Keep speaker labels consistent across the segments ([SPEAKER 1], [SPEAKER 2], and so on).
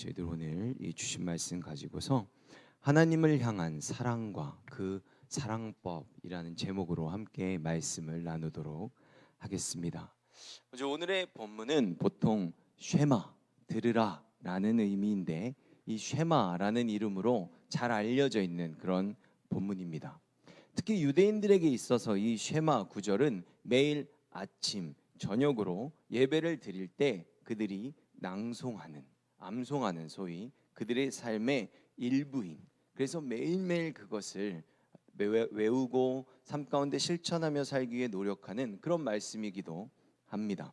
[SPEAKER 1] 저희들 오늘 이 주신 말씀 가지고서 하나님을 향한 사랑과 그 사랑법이라는 제목으로 함께 말씀을 나누도록 하겠습니다. 먼저 오늘의 본문은 보통 쉐마, 들으라 라는 의미인데 이 쉐마라는 이름으로 잘 알려져 있는 그런 본문입니다. 특히 유대인들에게 있어서 이 쉐마 구절은 매일 아침, 저녁으로 예배를 드릴 때 그들이 낭송하는, 암송하는 소위 그들의 삶의 일부인, 그래서 매일매일 그것을 외우고 삶 가운데 실천하며 살기 위해 노력하는 그런 말씀이기도 합니다.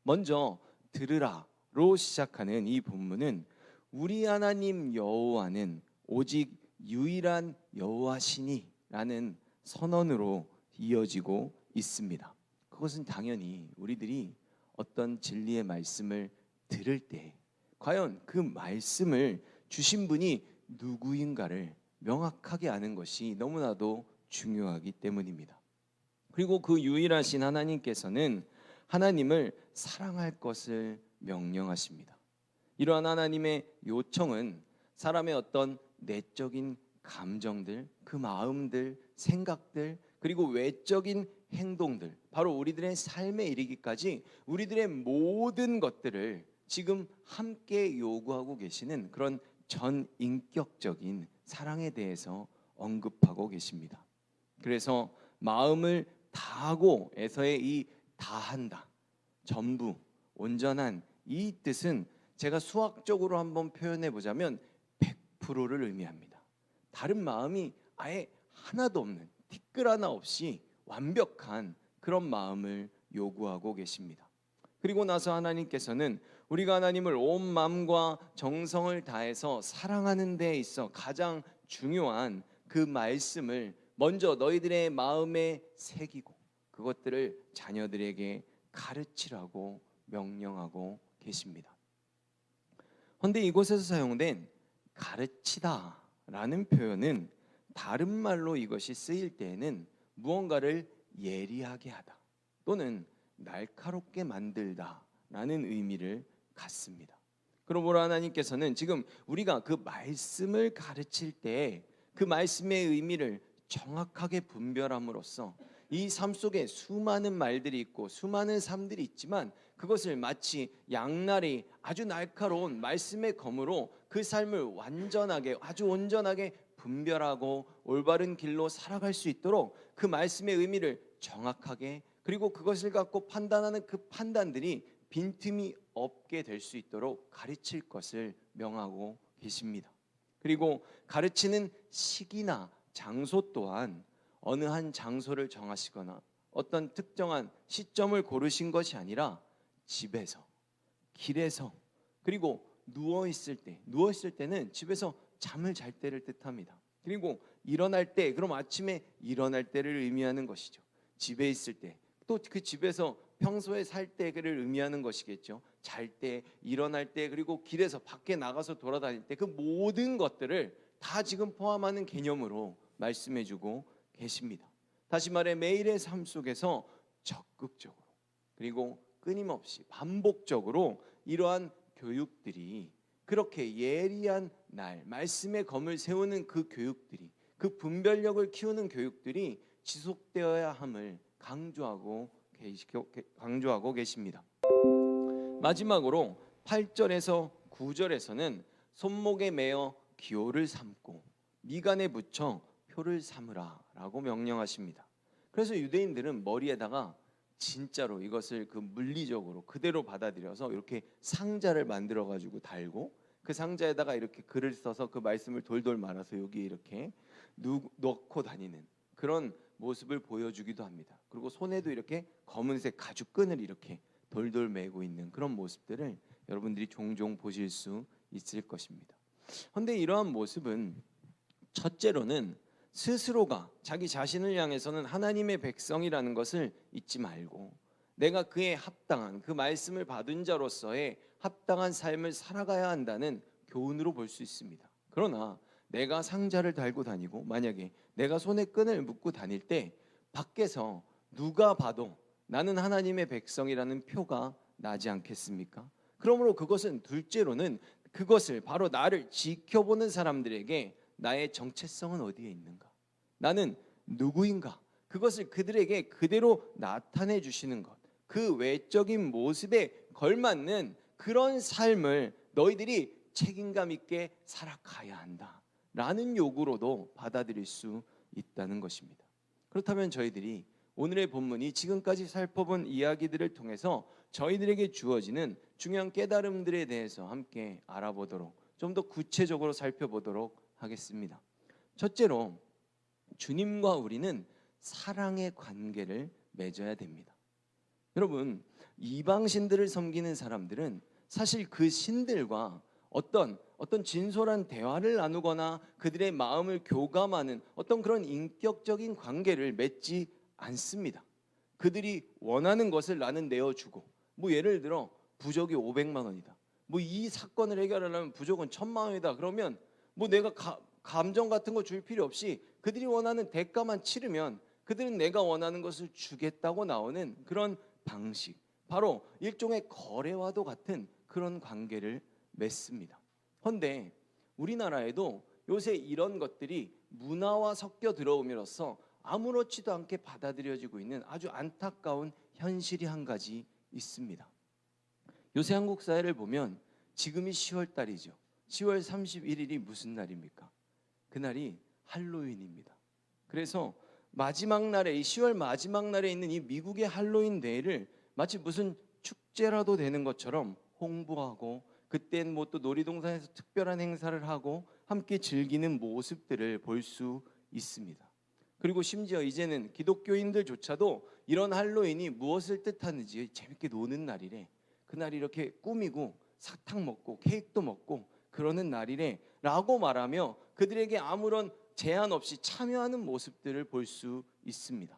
[SPEAKER 1] 먼저 들으라로 시작하는 이 본문은 우리 하나님 여호와는 오직 유일한 여호와시니 라는 선언으로 이어지고 있습니다. 그것은 당연히 우리들이 어떤 진리의 말씀을 들을 때 과연 그 말씀을 주신 분이 누구인가를 명확하게 아는 것이 너무나도 중요하기 때문입니다. 그리고 그 유일하신 하나님께서는 하나님을 사랑할 것을 명령하십니다. 이러한 하나님의 요청은 사람의 어떤 내적인 감정들, 그 마음들, 생각들, 그리고 외적인 행동들, 바로 우리들의 삶에 이르기까지 우리들의 모든 것들을 지금 함께 요구하고 계시는 그런 전인격적인 사랑에 대해서 언급하고 계십니다. 그래서 마음을 다하고에서의 이 다한다, 전부, 온전한 이 뜻은 제가 수학적으로 한번 표현해 보자면 100%를 의미합니다. 다른 마음이 아예 하나도 없는, 티끌 하나 없이 완벽한 그런 마음을 요구하고 계십니다. 그리고 나서 하나님께서는 우리가 하나님을 온 마음과 정성을 다해서 사랑하는 데 있어 가장 중요한 그 말씀을 먼저 너희들의 마음에 새기고 그것들을 자녀들에게 가르치라고 명령하고 계십니다. 그런데 이곳에서 사용된 가르치다 라는 표현은 다른 말로 이것이 쓰일 때에는 무언가를 예리하게 하다 또는 날카롭게 만들다 라는 의미를 갖습니다. 그러므로 하나님께서는 지금 우리가 그 말씀을 가르칠 때 그 말씀의 의미를 정확하게 분별함으로써 이 삶 속에 수많은 말들이 있고 수많은 삶들이 있지만 그것을 마치 양날이 아주 날카로운 말씀의 검으로 그 삶을 완전하게, 아주 온전하게 분별하고 올바른 길로 살아갈 수 있도록 그 말씀의 의미를 정확하게, 그리고 그것을 갖고 판단하는 그 판단들이 빈틈이 없게 될 수 있도록 가르칠 것을 명하고 계십니다. 그리고 가르치는 시기나 장소 또한 어느 한 장소를 정하시거나 어떤 특정한 시점을 고르신 것이 아니라 집에서, 길에서, 그리고 누워있을 때는 집에서 잠을 잘 때를 뜻합니다. 그리고 일어날 때, 그럼 아침에 일어날 때를 의미하는 것이죠. 집에 있을 때, 또 그 집에서 평소에 살 때를 의미하는 것이겠죠. 잘 때, 일어날 때, 그리고 길에서 밖에 나가서 돌아다닐 때, 그 모든 것들을 다 지금 포함하는 개념으로 말씀해주고 계십니다. 다시 말해 매일의 삶 속에서 적극적으로 그리고 끊임없이 반복적으로 이러한 교육들이, 그렇게 예리한 말씀의 검을 세우는 그 교육들이, 그 분별력을 키우는 교육들이 지속되어야 함을 강조하고 계십니다. 마지막으로 8절에서 9절에서는 손목에 매어 기호를 삼고 미간에 붙여 표를 삼으라 라고 명령하십니다. 그래서 유대인들은 머리에다가 진짜로 이것을 그 물리적으로 그대로 받아들여서 이렇게 상자를 만들어 가지고 달고 그 상자에다가 이렇게 글을 써서 그 말씀을 돌돌 말아서 여기에 이렇게 넣고 다니는 그런 모습을 보여주기도 합니다. 그리고 손에도 이렇게 검은색 가죽끈을 이렇게 돌돌 매고 있는 그런 모습들을 여러분들이 종종 보실 수 있을 것입니다. 그런데 이러한 모습은 첫째로는 스스로가 자기 자신을 향해서는 하나님의 백성이라는 것을 잊지 말고 내가 그에 합당한, 그 말씀을 받은 자로서의 합당한 삶을 살아가야 한다는 교훈으로 볼 수 있습니다. 그러나 내가 상자를 달고 다니고 만약에 내가 손에 끈을 묶고 다닐 때 밖에서 누가 봐도 나는 하나님의 백성이라는 표가 나지 않겠습니까? 그러므로 그것은 둘째로는 그것을 바로 나를 지켜보는 사람들에게 나의 정체성은 어디에 있는가? 나는 누구인가? 그것을 그들에게 그대로 나타내 주시는 것. 그 외적인 모습에 걸맞는 그런 삶을 너희들이 책임감 있게 살아가야 한다 라는 요구로도 받아들일 수 있다는 것입니다. 그렇다면 저희들이 오늘의 본문이 지금까지 살펴본 이야기들을 통해서 저희들에게 주어지는 중요한 깨달음들에 대해서 함께 알아보도록, 좀 더 구체적으로 살펴보도록 하겠습니다. 첫째로, 주님과 우리는 사랑의 관계를 맺어야 됩니다. 여러분, 이방신들을 섬기는 사람들은 사실 그 신들과 어떤 진솔한 대화를 나누거나 그들의 마음을 교감하는 어떤 그런 인격적인 관계를 맺지 않습니다. 그들이 원하는 것을 나는 내어주고, 뭐 예를 들어 부적이 500만 원이다. 뭐 이 사건을 해결하려면 부적은 1000만 원이다. 그러면 뭐 내가 감정 같은 거 줄 필요 없이 그들이 원하는 대가만 치르면 그들은 내가 원하는 것을 주겠다고 나오는 그런 방식, 바로 일종의 거래와도 같은 그런 관계를 맺습니다. 그런데 우리나라에도 요새 이런 것들이 문화와 섞여 들어옴으로써 아무렇지도 않게 받아들여지고 있는 아주 안타까운 현실이 한 가지 있습니다. 요새 한국 사회를 보면 지금이 10월 달이죠. 10월 31일이 무슨 날입니까? 그날이 할로윈입니다. 그래서 마지막 날에, 이 10월 마지막 날에 있는 이 미국의 할로윈 데이를 마치 무슨 축제라도 되는 것처럼 홍보하고, 그땐 뭐 또 놀이동산에서 특별한 행사를 하고 함께 즐기는 모습들을 볼 수 있습니다. 그리고 심지어 이제는 기독교인들조차도 이런 할로윈이 무엇을 뜻하는지 재밌게 노는 날이래. 그날 이렇게 꾸미고 사탕 먹고 케이크도 먹고 그러는 날이래 라고 말하며 그들에게 아무런 제한 없이 참여하는 모습들을 볼 수 있습니다.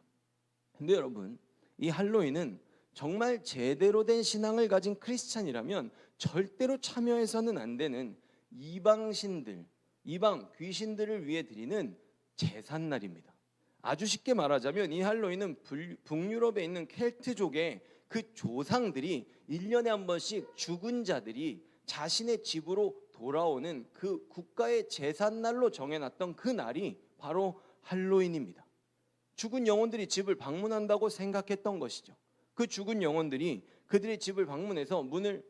[SPEAKER 1] 근데 여러분, 이 할로윈은 정말 제대로 된 신앙을 가진 크리스찬이라면 절대로 참여해서는 안 되는 이방신들, 이방 귀신들을 위해 드리는 제삿날입니다. 아주 쉽게 말하자면 이 할로윈은 북유럽에 있는 켈트족의 그 조상들이 1년에 한 번씩 죽은 자들이 자신의 집으로 돌아오는 그 국가의 제삿날로 정해놨던 그 날이 바로 할로윈입니다. 죽은 영혼들이 집을 방문한다고 생각했던 것이죠. 그 죽은 영혼들이 그들의 집을 방문해서 문을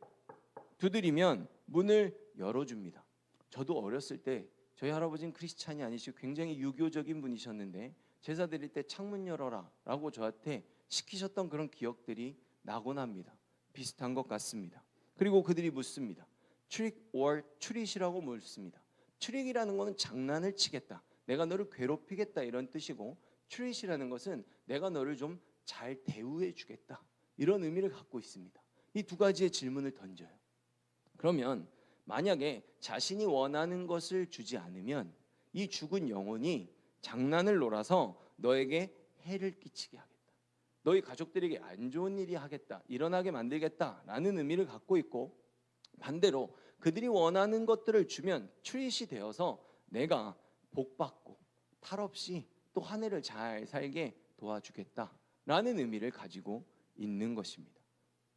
[SPEAKER 1] 두드리면 문을 열어줍니다. 저도 어렸을 때, 저희 할아버지는 크리스찬이 아니시고 굉장히 유교적인 분이셨는데 제사 드릴 때 창문 열어라 라고 저한테 시키셨던 그런 기억들이 나곤 합니다. 비슷한 것 같습니다. 그리고 그들이 묻습니다. trick or treat이라고 묻습니다. 트릭이라는 것은 장난을 치겠다, 내가 너를 괴롭히겠다 이런 뜻이고, 트릿이라는 것은 내가 너를 좀 잘 대우해 주겠다 이런 의미를 갖고 있습니다. 이 두 가지의 질문을 던져요. 그러면 만약에 자신이 원하는 것을 주지 않으면 이 죽은 영혼이 장난을 놀아서 너에게 해를 끼치게 하겠다, 너희 가족들에게 안 좋은 일이 하겠다, 일어나게 만들겠다라는 의미를 갖고 있고, 반대로 그들이 원하는 것들을 주면 트릿이 되어서 내가 복받고 탈 없이 또 한 해를 잘 살게 도와주겠다라는 의미를 가지고 있는 것입니다.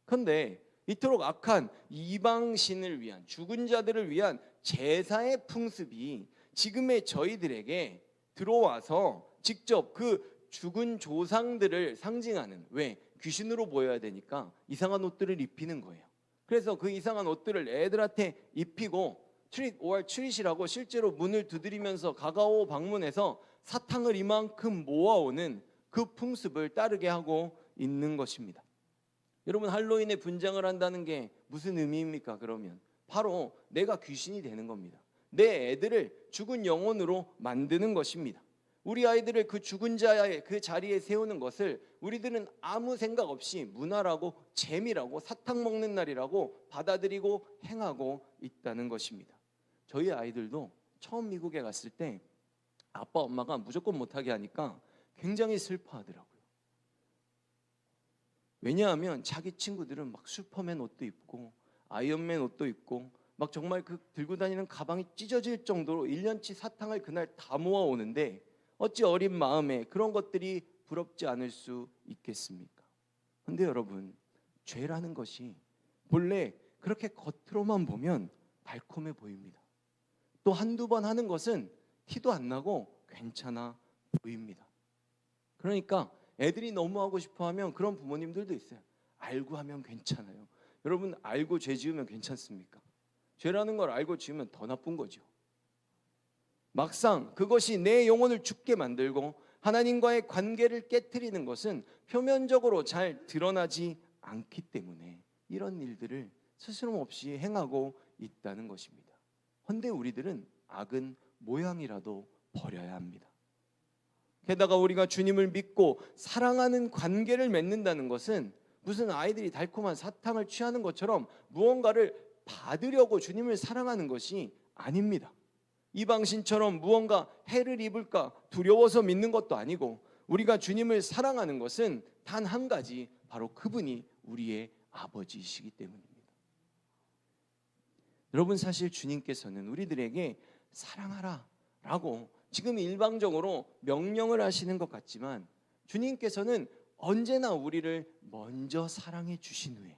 [SPEAKER 1] 그런데 이토록 악한 이방신을 위한, 죽은 자들을 위한 제사의 풍습이 지금의 저희들에게 들어와서 직접 그 죽은 조상들을 상징하는, 왜? 귀신으로 보여야 되니까 이상한 옷들을 입히는 거예요. 그래서 그 이상한 옷들을 애들한테 입히고 트릭 or 트릿이라고 실제로 문을 두드리면서 가까워 방문해서 사탕을 이만큼 모아오는 그 풍습을 따르게 하고 있는 것입니다. 여러분, 할로윈에 분장을 한다는 게 무슨 의미입니까? 그러면 바로 내가 귀신이 되는 겁니다. 내 애들을 죽은 영혼으로 만드는 것입니다. 우리 아이들을 그 죽은 자의 그 자리에 세우는 것을 우리들은 아무 생각 없이 문화라고, 재미라고, 사탕 먹는 날이라고 받아들이고 행하고 있다는 것입니다. 저희 아이들도 처음 미국에 갔을 때 아빠 엄마가 무조건 못하게 하니까 굉장히 슬퍼하더라고요. 왜냐하면 자기 친구들은 막 슈퍼맨 옷도 입고 아이언맨 옷도 입고 막 정말 그 들고 다니는 가방이 찢어질 정도로 1년치 사탕을 그날 다 모아오는데 어찌 어린 마음에 그런 것들이 부럽지 않을 수 있겠습니까? 그런데 여러분, 죄라는 것이 본래 그렇게 겉으로만 보면 달콤해 보입니다. 또 한두 번 하는 것은 티도 안 나고 괜찮아 보입니다. 그러니까 애들이 너무 하고 싶어 하면 그런 부모님들도 있어요. 알고 하면 괜찮아요. 여러분, 알고 죄 지으면 괜찮습니까? 죄라는 걸 알고 지으면 더 나쁜 거죠. 막상 그것이 내 영혼을 죽게 만들고 하나님과의 관계를 깨트리는 것은 표면적으로 잘 드러나지 않기 때문에 이런 일들을 스스럼없이 행하고 있다는 것입니다. 헌데 우리들은 악은 모양이라도 버려야 합니다. 게다가 우리가 주님을 믿고 사랑하는 관계를 맺는다는 것은 무슨 아이들이 달콤한 사탕을 취하는 것처럼 무언가를 받으려고 주님을 사랑하는 것이 아닙니다. 이방신처럼 무언가 해를 입을까 두려워서 믿는 것도 아니고, 우리가 주님을 사랑하는 것은 단 한 가지, 바로 그분이 우리의 아버지이시기 때문입니다. 여러분, 사실 주님께서는 우리들에게 사랑하라 라고 지금 일방적으로 명령을 하시는 것 같지만, 주님께서는 언제나 우리를 먼저 사랑해 주신 후에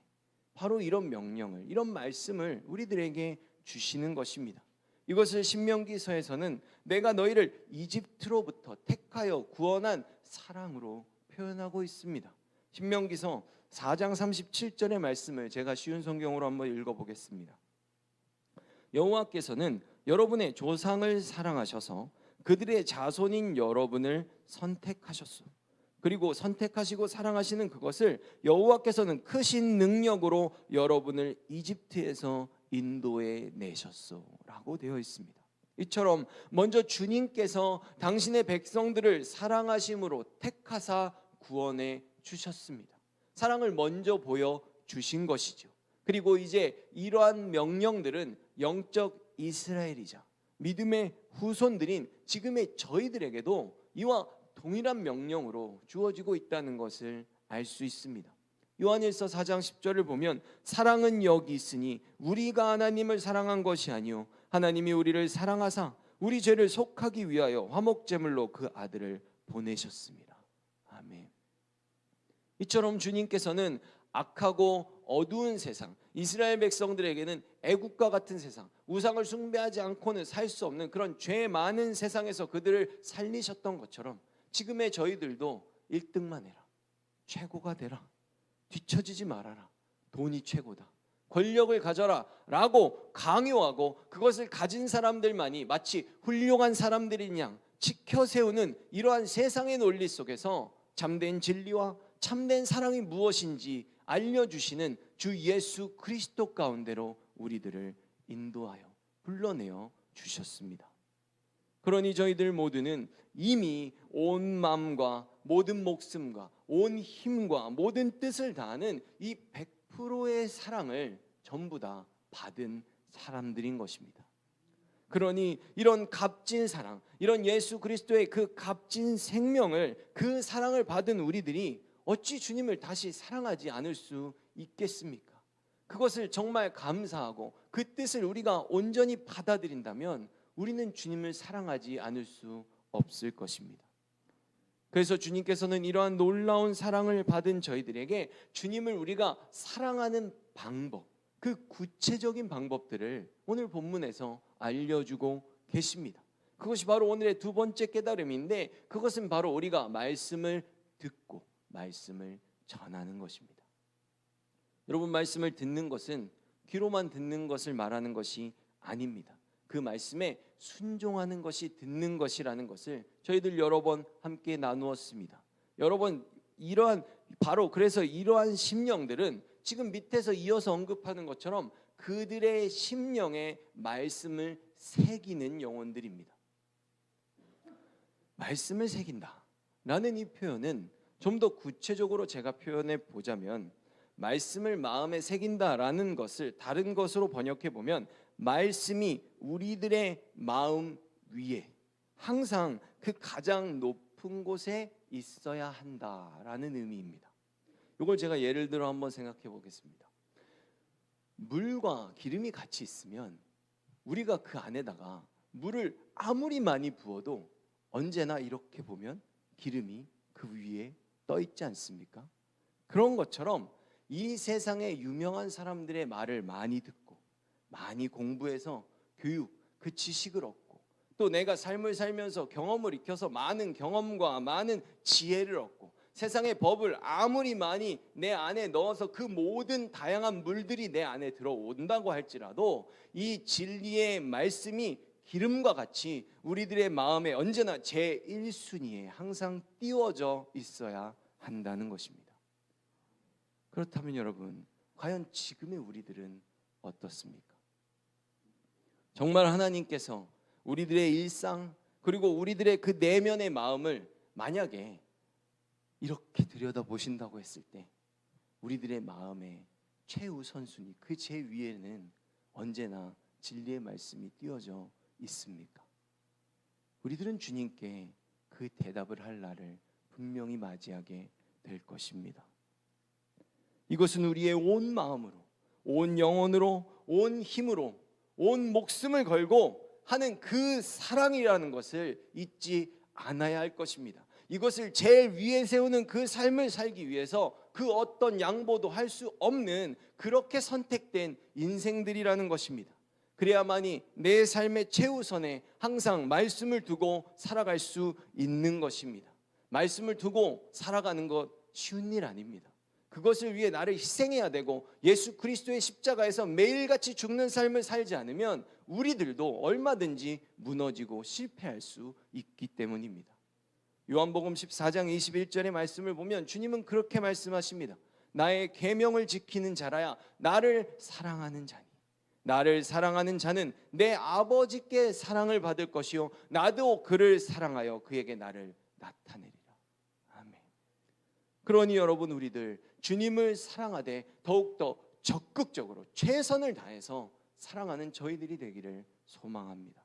[SPEAKER 1] 바로 이런 명령을, 이런 말씀을 우리들에게 주시는 것입니다. 이것을 신명기서에서는 내가 너희를 이집트로부터 택하여 구원한 사랑으로 표현하고 있습니다. 신명기서 4장 37절의 말씀을 제가 쉬운 성경으로 한번 읽어보겠습니다. 여호와께서는 여러분의 조상을 사랑하셔서 그들의 자손인 여러분을 선택하셨소. 그리고 선택하시고 사랑하시는 그것을 여호와께서는 크신 능력으로 여러분을 이집트에서 인도해 내셨소 라고 되어 있습니다. 이처럼 먼저 주님께서 당신의 백성들을 사랑하심으로 택하사 구원해 주셨습니다. 사랑을 먼저 보여주신 것이죠. 그리고 이제 이러한 명령들은 영적 이스라엘이자 믿음의 후손들인 지금의 저희들에게도 이와 동일한 명령으로 주어지고 있다는 것을 알 수 있습니다. 요한일서 4장 10절을 보면 사랑은 여기 있으니 우리가 하나님을 사랑한 것이 아니요 하나님이 우리를 사랑하사 우리 죄를 속하기 위하여 화목제물로 그 아들을 보내셨습니다. 아멘. 이처럼 주님께서는 악하고 어두운 세상, 이스라엘 백성들에게는 애국과 같은 세상, 우상을 숭배하지 않고는 살 수 없는 그런 죄 많은 세상에서 그들을 살리셨던 것처럼 지금의 저희들도 1등만 해라, 최고가 되라, 뒤처지지 말아라, 돈이 최고다, 권력을 가져라 라고 강요하고 그것을 가진 사람들만이 마치 훌륭한 사람들인 양 지켜 세우는 이러한 세상의 논리 속에서 참된 진리와 참된 사랑이 무엇인지 알려주시는 주 예수 그리스도 가운데로 우리들을 인도하여 불러내어 주셨습니다. 그러니 저희들 모두는 이미 온 마음과 모든 목숨과 온 힘과 모든 뜻을 다하는 이 100%의 사랑을 전부 다 받은 사람들인 것입니다. 그러니 이런 값진 사랑, 이런 예수 그리스도의 그 값진 생명을, 그 사랑을 받은 우리들이 어찌 주님을 다시 사랑하지 않을 수 있겠습니까? 그것을 정말 감사하고 그 뜻을 우리가 온전히 받아들인다면 우리는 주님을 사랑하지 않을 수 없을 것입니다. 그래서 주님께서는 이러한 놀라운 사랑을 받은 저희들에게 주님을 우리가 사랑하는 방법, 그 구체적인 방법들을 오늘 본문에서 알려주고 계십니다. 그것이 바로 오늘의 두 번째 깨달음인데, 그것은 바로 우리가 말씀을 듣고 말씀을 전하는 것입니다. 여러분, 말씀을 듣는 것은 귀로만 듣는 것을 말하는 것이 아닙니다. 그 말씀에 순종하는 것이 듣는 것이라는 것을 저희들 여러 번 함께 나누었습니다. 여러 번 그래서 이러한 심령들은 지금 밑에서 이어서 언급하는 것처럼 그들의 심령에 말씀을 새기는 영혼들입니다. 말씀을 새긴다라는 이 표현은 좀 더 구체적으로 제가 표현해 보자면, 말씀을 마음에 새긴다라는 것을 다른 것으로 번역해 보면 말씀이 우리들의 마음 위에 항상 그 가장 높은 곳에 있어야 한다라는 의미입니다. 이걸 제가 예를 들어 한번 생각해 보겠습니다. 물과 기름이 같이 있으면 우리가 그 안에다가 물을 아무리 많이 부어도 언제나 이렇게 보면 기름이 그 위에 떠 있지 않습니까? 그런 것처럼 이 세상의 유명한 사람들의 말을 많이 듣고 많이 공부해서 교육, 그 지식을 얻고 또 내가 삶을 살면서 경험을 익혀서 많은 경험과 많은 지혜를 얻고 세상의 법을 아무리 많이 내 안에 넣어서 그 모든 다양한 물들이 내 안에 들어온다고 할지라도 이 진리의 말씀이 기름과 같이 우리들의 마음에 언제나 제1순위에 항상 띄워져 있어야 한다는 것입니다. 그렇다면 여러분, 과연 지금의 우리들은 어떻습니까? 정말 하나님께서 우리들의 일상 그리고 우리들의 그 내면의 마음을 만약에 이렇게 들여다보신다고 했을 때 우리들의 마음의 최우선순위, 그 제위에는 언제나 진리의 말씀이 띄워져 있습니까? 우리들은 주님께 그 대답을 할 날을 분명히 맞이하게 될 것입니다. 이것은 우리의 온 마음으로, 온 영혼으로, 온 힘으로, 온 목숨을 걸고 하는 그 사랑이라는 것을 잊지 않아야 할 것입니다. 이것을 제일 위에 세우는 그 삶을 살기 위해서 그 어떤 양보도 할 수 없는 그렇게 선택된 인생들이라는 것입니다. 그래야만이 내 삶의 최우선에 항상 말씀을 두고 살아갈 수 있는 것입니다. 말씀을 두고 살아가는 것 쉬운 일 아닙니다. 그것을 위해 나를 희생해야 되고 예수 그리스도의 십자가에서 매일같이 죽는 삶을 살지 않으면 우리들도 얼마든지 무너지고 실패할 수 있기 때문입니다. 요한복음 14장 21절의 말씀을 보면 주님은 그렇게 말씀하십니다. 나의 계명을 지키는 자라야 나를 사랑하는 자니 나를 사랑하는 자는 내 아버지께 사랑을 받을 것이요 나도 그를 사랑하여 그에게 나를 나타내리라. 아멘. 그러니 여러분, 우리들 주님을 사랑하되 더욱더 적극적으로 최선을 다해서 사랑하는 저희들이 되기를 소망합니다.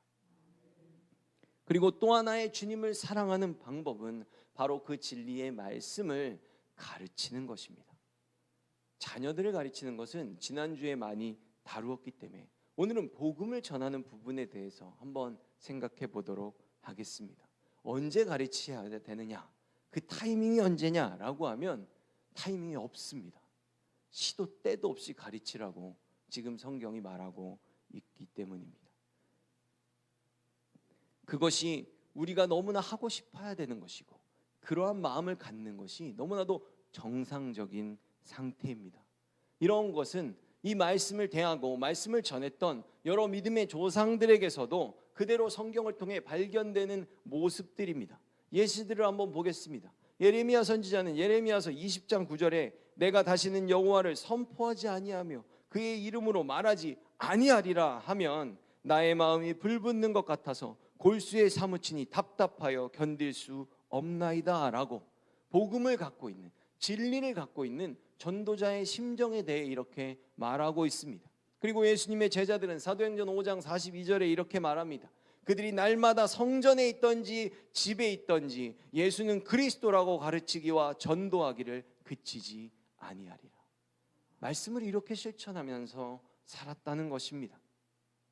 [SPEAKER 1] 그리고 또 하나의 주님을 사랑하는 방법은 바로 그 진리의 말씀을 가르치는 것입니다. 자녀들을 가르치는 것은 지난주에 많이 다루었기 때문에 오늘은 복음을 전하는 부분에 대해서 한번 생각해 보도록 하겠습니다. 언제 가르쳐야 되느냐, 그 타이밍이 언제냐라고 하면 타이밍이 없습니다. 시도 때도 없이 가르치라고 지금 성경이 말하고 있기 때문입니다. 그것이 우리가 너무나 하고 싶어야 되는 것이고 그러한 마음을 갖는 것이 너무나도 정상적인 상태입니다. 이런 것은 이 말씀을 대하고 말씀을 전했던 여러 믿음의 조상들에게서도 그대로 성경을 통해 발견되는 모습들입니다. 예시들을 한번 보겠습니다. 예레미야 선지자는 예레미야서 20장 9절에 내가 다시는 여호와를 선포하지 아니하며 그의 이름으로 말하지 아니하리라 하면 나의 마음이 불붙는 것 같아서 골수에 사무치니 답답하여 견딜 수 없나이다 라고 복음을 갖고 있는, 진리를 갖고 있는 전도자의 심정에 대해 이렇게 말하고 있습니다. 그리고 예수님의 제자들은 사도행전 5장 42절에 이렇게 말합니다. 그들이 날마다 성전에 있던지 집에 있던지 예수는 그리스도라고 가르치기와 전도하기를 그치지 아니하리라. 말씀을 이렇게 실천하면서 살았다는 것입니다.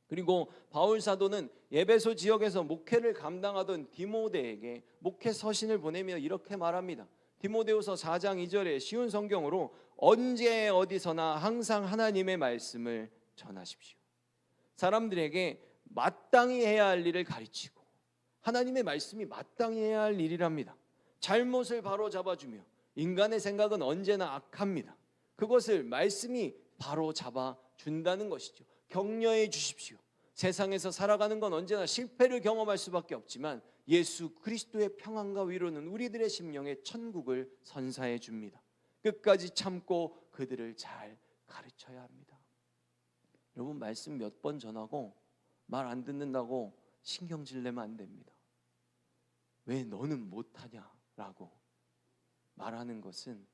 [SPEAKER 1] 그리고 바울 사도는 에베소 지역에서 목회를 감당하던 디모데에게 목회 서신을 보내며 이렇게 말합니다. 디모데후서 4장 2절에 쉬운 성경으로 언제 어디서나 항상 하나님의 말씀을 전하십시오. 사람들에게 마땅히 해야 할 일을 가르치고 하나님의 말씀이 마땅히 해야 할 일이랍니다. 잘못을 바로 잡아주며 인간의 생각은 언제나 악합니다. 그것을 말씀이 바로 잡아준다는 것이죠. 격려해 주십시오. 세상에서 살아가는 건 언제나 실패를 경험할 수밖에 없지만 예수 그리스도의 평안과 위로는 우리들의 심령에 천국을 선사해 줍니다. 끝까지 참고 그들을 잘 가르쳐야 합니다. 여러분, 말씀 몇 번 전하고 말 안 듣는다고 신경질 내면 안 됩니다. 왜 너는 못하냐라고 말하는 것은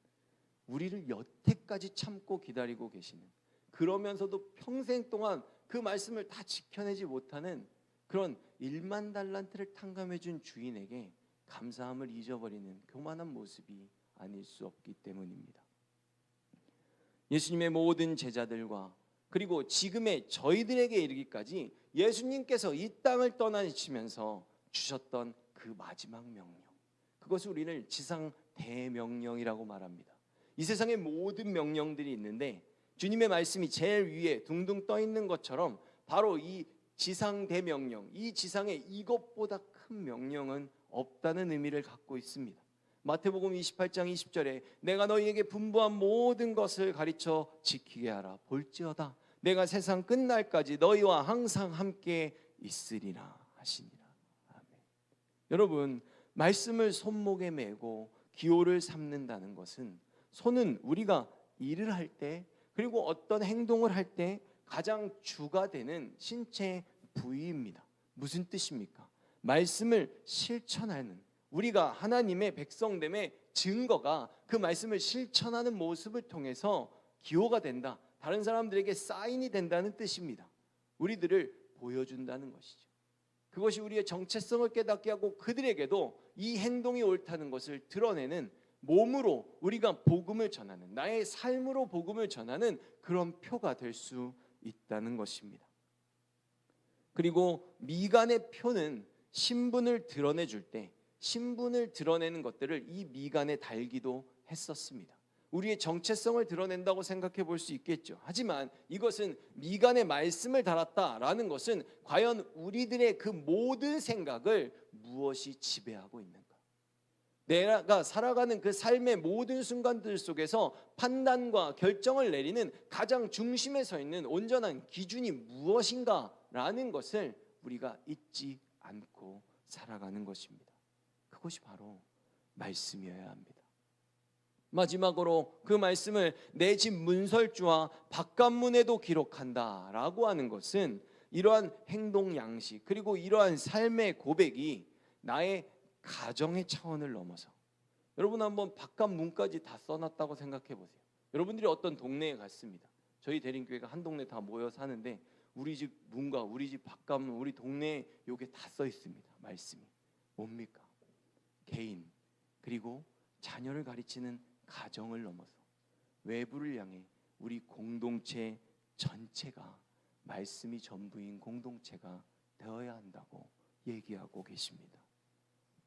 [SPEAKER 1] 우리를 여태까지 참고 기다리고 계시는, 그러면서도 평생 동안 그 말씀을 다 지켜내지 못하는 그런 1만 달란트를 탕감해 준 주인에게 감사함을 잊어버리는 교만한 모습이 아닐 수 없기 때문입니다. 예수님의 모든 제자들과 그리고 지금의 저희들에게 이르기까지 예수님께서 이 땅을 떠나시면서 주셨던 그 마지막 명령, 그것을 우리는 지상 대명령이라고 말합니다. 이 세상에 모든 명령들이 있는데 주님의 말씀이 제일 위에 둥둥 떠 있는 것처럼 바로 이 지상 대명령, 이 지상에 이것보다 큰 명령은 없다는 의미를 갖고 있습니다. 마태복음 28장 20절에 내가 너희에게 분부한 모든 것을 가르쳐 지키게 하라. 볼지어다 내가 세상 끝날까지 너희와 항상 함께 있으리라 하시니라. 아멘. 여러분, 말씀을 손목에 메고 기호를 삼는다는 것은, 손은 우리가 일을 할 때 그리고 어떤 행동을 할 때 가장 주가 되는 신체 부위입니다. 무슨 뜻입니까? 말씀을 실천하는, 우리가 하나님의 백성됨의 증거가 그 말씀을 실천하는 모습을 통해서 기호가 된다, 다른 사람들에게 사인이 된다는 뜻입니다. 우리들을 보여준다는 것이죠. 그것이 우리의 정체성을 깨닫게 하고 그들에게도 이 행동이 옳다는 것을 드러내는, 몸으로 우리가 복음을 전하는, 나의 삶으로 복음을 전하는 그런 표가 될 수 있다는 것입니다. 그리고 미간의 표는 신분을 드러내줄 때, 신분을 드러내는 것들을 이 미간에 달기도 했었습니다. 우리의 정체성을 드러낸다고 생각해 볼 수 있겠죠. 하지만 이것은 미간에 말씀을 달았다라는 것은 과연 우리들의 그 모든 생각을 무엇이 지배하고 있는가? 내가 살아가는 그 삶의 모든 순간들 속에서 판단과 결정을 내리는 가장 중심에 서 있는 온전한 기준이 무엇인가라는 것을 우리가 잊지 않고 살아가는 것입니다. 그것이 바로 말씀이어야 합니다. 마지막으로 그 말씀을 내 집 문설주와 바깥문에도 기록한다라고 하는 것은 이러한 행동 양식, 그리고 이러한 삶의 고백이 나의 가정의 차원을 넘어서, 여러분 한번 바깥문까지 다 써놨다고 생각해 보세요. 여러분들이 어떤 동네에 갔습니다. 저희 대림교회가 한 동네 다 모여 사는데 우리 집 문과 우리 집 바깥문, 우리 동네에 요게 다 써 있습니다. 말씀이 뭡니까? 개인 그리고 자녀를 가르치는 가정을 넘어서 외부를 향해 우리 공동체 전체가 말씀이 전부인 공동체가 되어야 한다고 얘기하고 계십니다.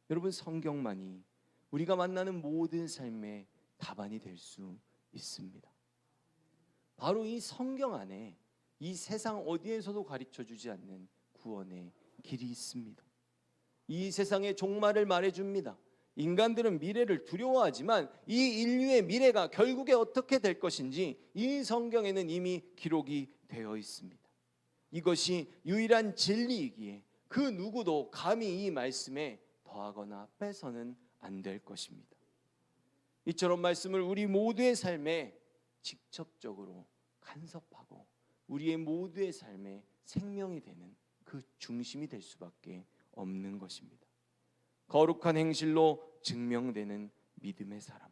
[SPEAKER 1] 여러분, 성경만이 우리가 만나는 모든 삶의 답안이 될 수 있습니다. 바로 이 성경 안에 이 세상 어디에서도 가르쳐주지 않는 구원의 길이 있습니다. 이 세상의 종말을 말해줍니다. 인간들은 미래를 두려워하지만 이 인류의 미래가 결국에 어떻게 될 것인지 이 성경에는 이미 기록이 되어 있습니다. 이것이 유일한 진리이기에 그 누구도 감히 이 말씀에 더하거나 빼서는 안 될 것입니다. 이처럼 말씀을 우리 모두의 삶에 직접적으로 간섭하고 우리의 모두의 삶에 생명이 되는 그 중심이 될 수밖에 없는 것입니다. 거룩한 행실로 증명되는 믿음의 사람,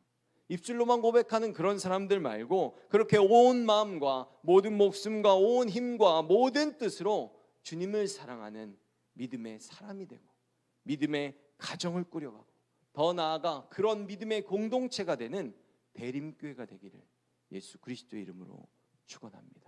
[SPEAKER 1] 입술로만 고백하는 그런 사람들 말고 그렇게 온 마음과 모든 목숨과 온 힘과 모든 뜻으로 주님을 사랑하는 믿음의 사람이 되고 믿음의 가정을 꾸려가고 더 나아가 그런 믿음의 공동체가 되는 대림교회가 되기를 예수 그리스도의 이름으로 축원합니다.